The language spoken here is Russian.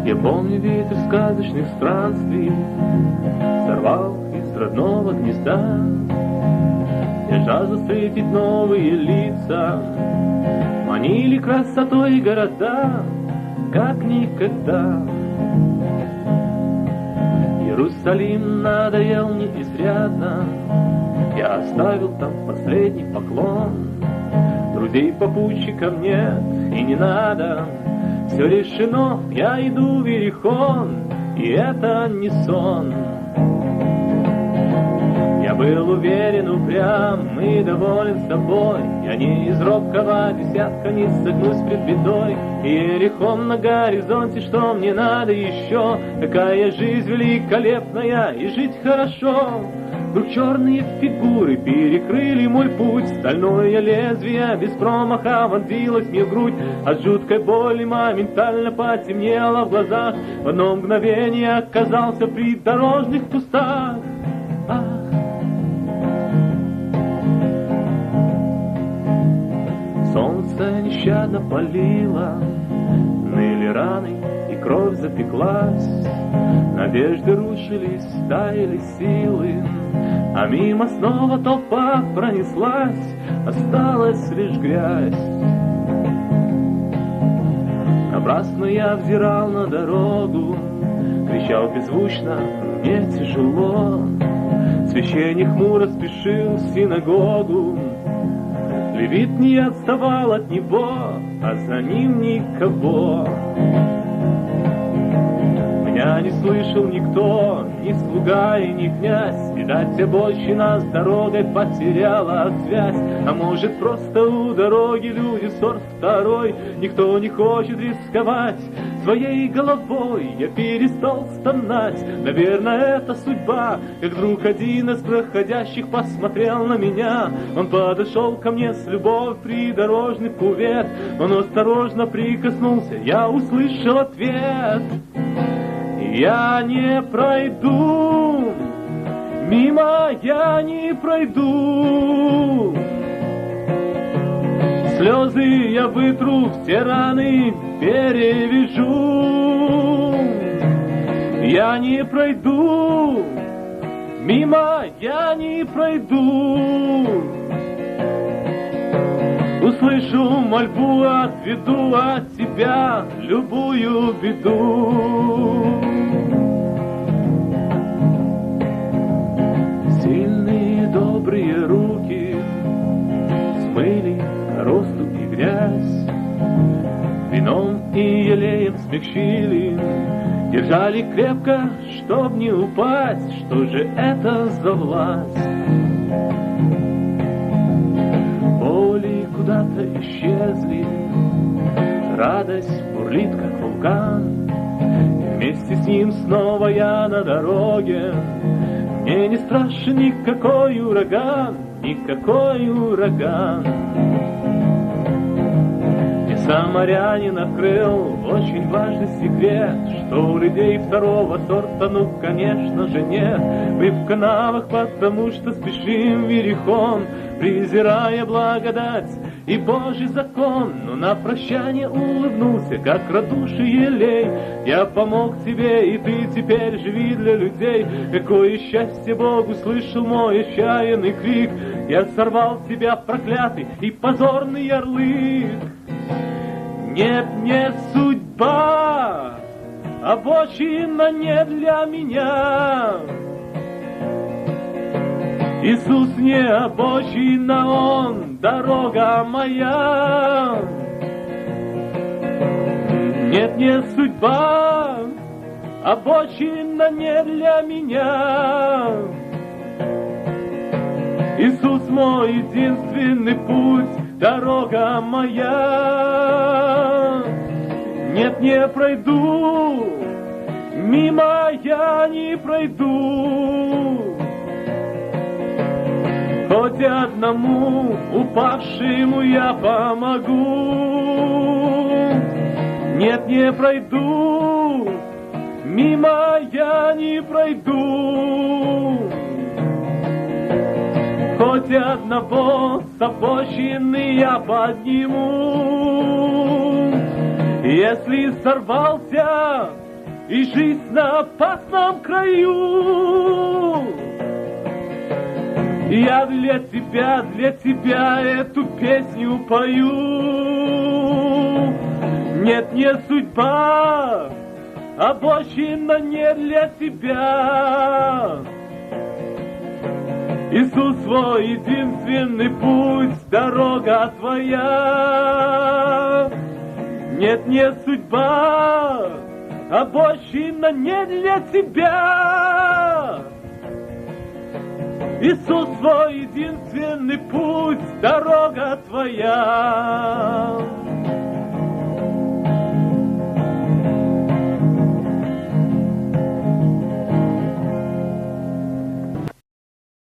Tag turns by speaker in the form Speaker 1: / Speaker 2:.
Speaker 1: Я помню ветер сказочных странствий сорвал из родного гнезда. Я жажду встретить новые лица, манили красотой города, как никогда. Иерусалим надоел мне изрядно, я оставил там последний поклон. Друзей попутчиков нет и не надо, все решено, я иду в Иерихон, и это не сон. Я был уверен, упрям и доволен собой, я не из робкого десятка не согнусь пред бедой. Иерихон на горизонте, что мне надо еще? Такая жизнь великолепная и жить хорошо. Вдруг черные фигуры перекрыли мой путь, стальное лезвие без промаха вонзилось мне в грудь. От жуткой боли моментально потемнело в глазах, в одно мгновение оказался в придорожных кустах. Ах. Солнце нещадно палило, ныли раны и кровь запеклась. Надежды рушились, таяли силы, а мимо снова толпа пронеслась, осталась лишь грязь. Напрасно я взирал на дорогу, кричал беззвучно, мне тяжело. Священник хмуро спешил в синагогу, левит не отставал от него, а за ним никого. Меня не слышал никто, ни слуга и ни князь. Видать, обочина с дорогой потеряла связь. А может, просто у дороги люди сорт второй. Никто не хочет рисковать своей головой. Я перестал стонать, наверное, это судьба. Как вдруг один из проходящих посмотрел на меня. Он подошел ко мне с любовью в придорожный кувет. Он осторожно прикоснулся, я услышал ответ. Я не пройду, мимо я не пройду. Слезы я вытру, все раны перевяжу. Я не пройду, мимо я не пройду. Услышу мольбу, отведу от тебя любую беду. Сильные добрые руки смыли коросту и грязь, вином и елеем смягчили, держали крепко, чтоб не упасть. Что же это за власть? Боли куда-то исчезли, радость бурлит, как вулкан, и вместе с ним снова я на дороге. Мне не страшен никакой ураган, никакой ураган. И самарянин открыл очень важный секрет, что у людей второго сорта, ну, конечно же, нет. Мы в канавах, потому что спешим в Иерихон, презирая благодать и Божий закон. Но на прощание улыбнулся, как радушный елей. Я помог тебе, и ты теперь живи для людей. Какое счастье Бог услышал мой отчаянный крик. Я сорвал с тебя проклятый и позорный ярлык. Нет, не судьба, обочина не для меня. Иисус не обочина, Он дорога моя. Нет, не судьба, обочина не для меня. Иисус мой единственный путь, дорога моя. Нет, не пройду, мимо я не пройду. Хоть одному упавшему я помогу. Нет, не пройду, мимо я не пройду. Хоть одного с обочины я подниму. Если сорвался и жизнь на опасном краю, я для тебя эту песню пою. Нет, не судьба, обочина не для тебя. Иисус свой единственный путь, дорога твоя. Нет, не судьба, обочина не для тебя. Иисус свой единственный путь, дорога твоя.